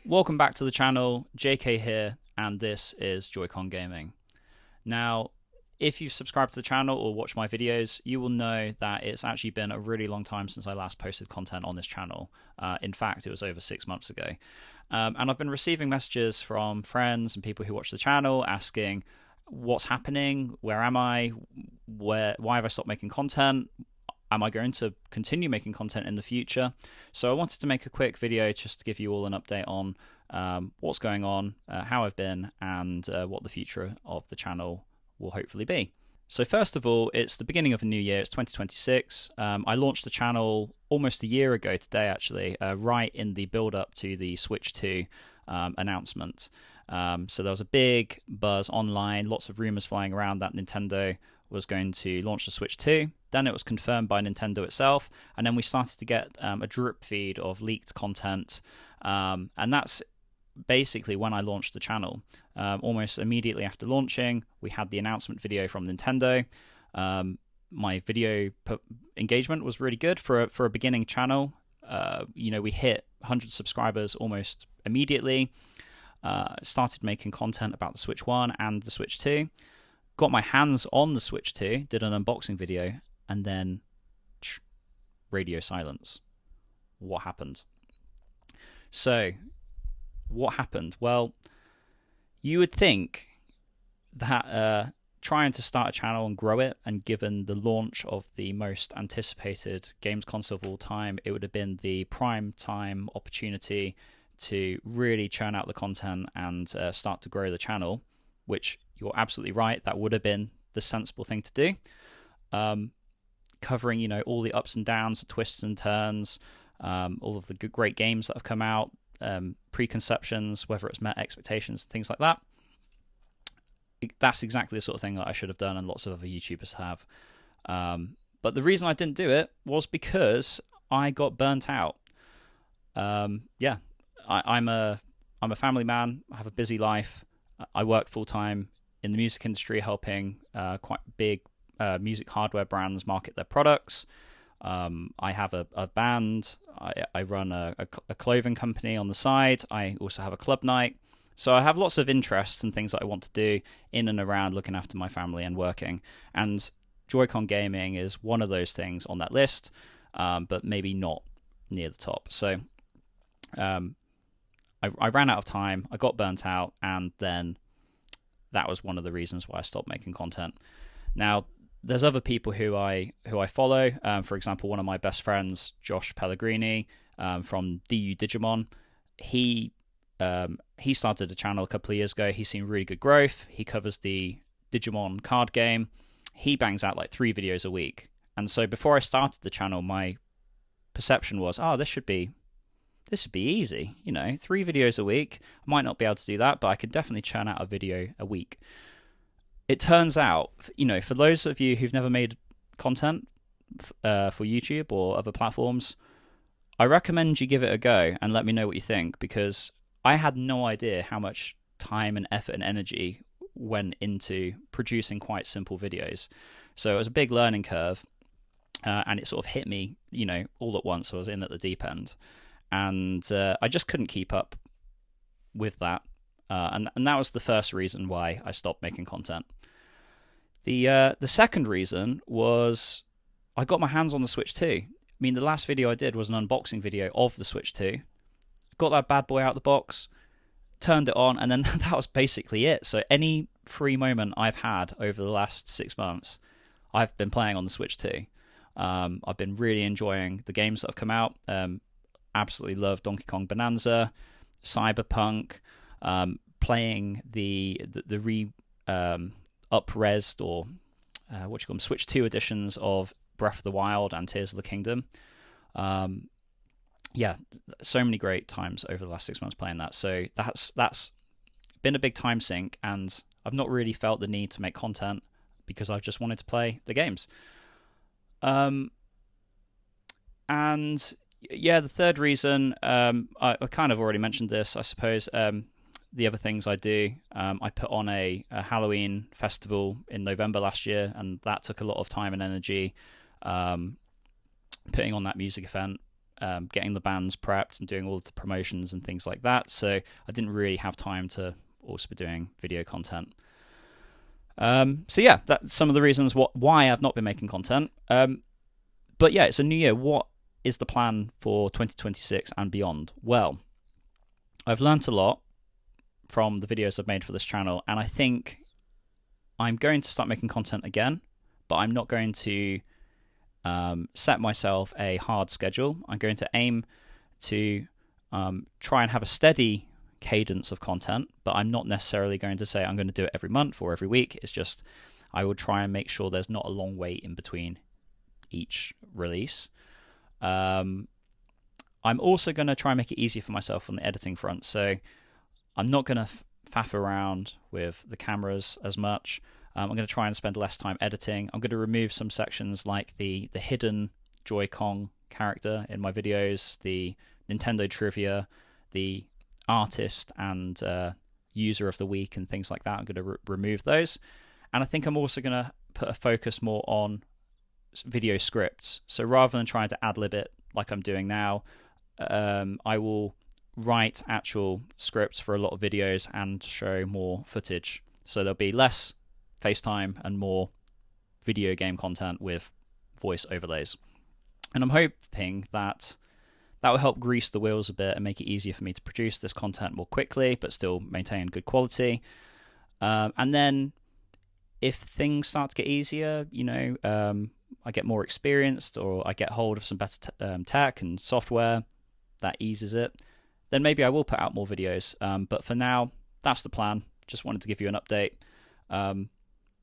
Welcome back to the channel, JK here, and this is Joy-Con Gaming. Now, if you've subscribed to the channel or watched my videos, you will know that it's actually been a really long time since I last posted content on this channel. In fact, it was over 6 months ago. And I've been receiving messages from friends and people who watch the channel asking, what's happening? Where am I? Why have I stopped making content? Am I going to continue making content in the future? So I wanted to make a quick video just to give you all an update on what's going on, how I've been, and what the future of the channel will hopefully be. So first of all, it's the beginning of a new year. It's 2026. I launched the channel almost a year ago today, actually, right in the build-up to the Switch 2 announcement. So there was a big buzz online, lots of rumors flying around that Nintendo was going to launch the Switch 2. Then it was confirmed by Nintendo itself, and then we started to get a drip feed of leaked content, and that's basically when I launched the channel. Almost immediately after launching, we had the announcement video from Nintendo. My video engagement was really good for a beginning channel. We hit 100 subscribers almost immediately. Started making content about the Switch 1 and the Switch 2. Got my hands on the Switch 2, did an unboxing video, and then radio silence. What happened? So, what happened? Well, you would think that trying to start a channel and grow it, and given the launch of the most anticipated games console of all time, it would have been the prime time opportunity to really churn out the content and start to grow the channel, which you're absolutely right, that would have been the sensible thing to do. Covering, all the ups and downs, the twists and turns, all of the great games that have come out, preconceptions, whether it's met expectations, things like that. That's exactly the sort of thing that I should have done, and lots of other YouTubers have. But the reason I didn't do it was because I got burnt out. I'm a family man. I have a busy life. I work full time in the music industry, helping quite big music hardware brands market their products. I have a band. I run a clothing company on the side. I also have a club night. So I have lots of interests and things that I want to do in and around looking after my family and working. And Joy-Con Gaming is one of those things on that list, but maybe not near the top. So I ran out of time, I got burnt out, and then that was one of the reasons why I stopped making content. Now, there's other people who I follow. For example, one of my best friends, Josh Pellegrini, from DU Digimon. He started a channel a couple of years ago. He's seen really good growth. He covers the Digimon card game. He bangs out like 3 videos a week. And so before I started the channel, my perception was, this should be easy, 3 videos a week. I might not be able to do that, but I could definitely churn out a video a week. It turns out, for those of you who've never made content for YouTube or other platforms, I recommend you give it a go and let me know what you think, because I had no idea how much time and effort and energy went into producing quite simple videos. So it was a big learning curve, and it sort of hit me, all at once. I was in at the deep end. And I just couldn't keep up with that. And that was the first reason why I stopped making content. The second reason was I got my hands on the Switch 2. I mean, the last video I did was an unboxing video of the Switch 2. Got that bad boy out of the box, turned it on, and then that was basically it. So any free moment I've had over the last 6 months, I've been playing on the Switch 2. I've been really enjoying the games that have come out. Absolutely love Donkey Kong Bonanza, Cyberpunk, playing the up-resed or Switch 2 editions of Breath of the Wild and Tears of the Kingdom. So many great times over the last 6 months playing that. So that's been a big time sink, and I've not really felt the need to make content because I've just wanted to play the games. The third reason, I kind of already mentioned this, I suppose. The other things I do, I put on a Halloween festival in November last year, and that took a lot of time and energy. Putting on that music event getting the bands prepped and doing all of the promotions and things like that. So I didn't really have time to also be doing video content. So yeah, that's some of the reasons why I've not been making content. But yeah, it's a new year. What is the plan for 2026 and beyond? Well, I've learned a lot from the videos I've made for this channel, and I think I'm going to start making content again, but I'm not going to set myself a hard schedule. I'm going to aim to try and have a steady cadence of content, but I'm not necessarily going to say I'm going to do it every month or every week. It's just I will try and make sure there's not a long wait in between each release. I'm also going to try and make it easier for myself on the editing front. So I'm not going to faff around with the cameras as much. I'm going to try and spend less time editing. I'm going to remove some sections like the hidden Joy-Con character in my videos, the Nintendo trivia, the artist and user of the week and things like that. I'm going to remove those. And I think I'm also going to put a focus more on video scripts. So rather than trying to ad-lib it like I'm doing now, I will write actual scripts for a lot of videos and show more footage. So there'll be less FaceTime and more video game content with voice overlays. And I'm hoping that will help grease the wheels a bit and make it easier for me to produce this content more quickly, but still maintain good quality. And then if things start to get easier, I get more experienced, or I get hold of some better tech and software that eases it, then maybe I will put out more videos. But for now, that's the plan. Just wanted to give you an update.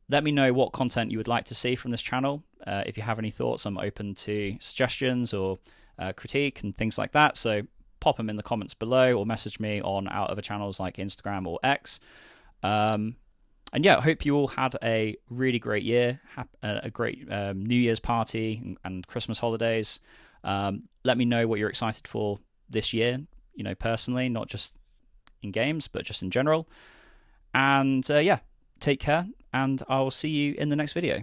Let me know what content you would like to see from this channel. If you have any thoughts, I'm open to suggestions or critique and things like that. So pop them in the comments below or message me on our other channels like Instagram or X. And yeah, I hope you all had a really great year, a great New Year's party and Christmas holidays. Let me know what you're excited for this year, personally, not just in games, but just in general. And yeah, take care, and I'll see you in the next video.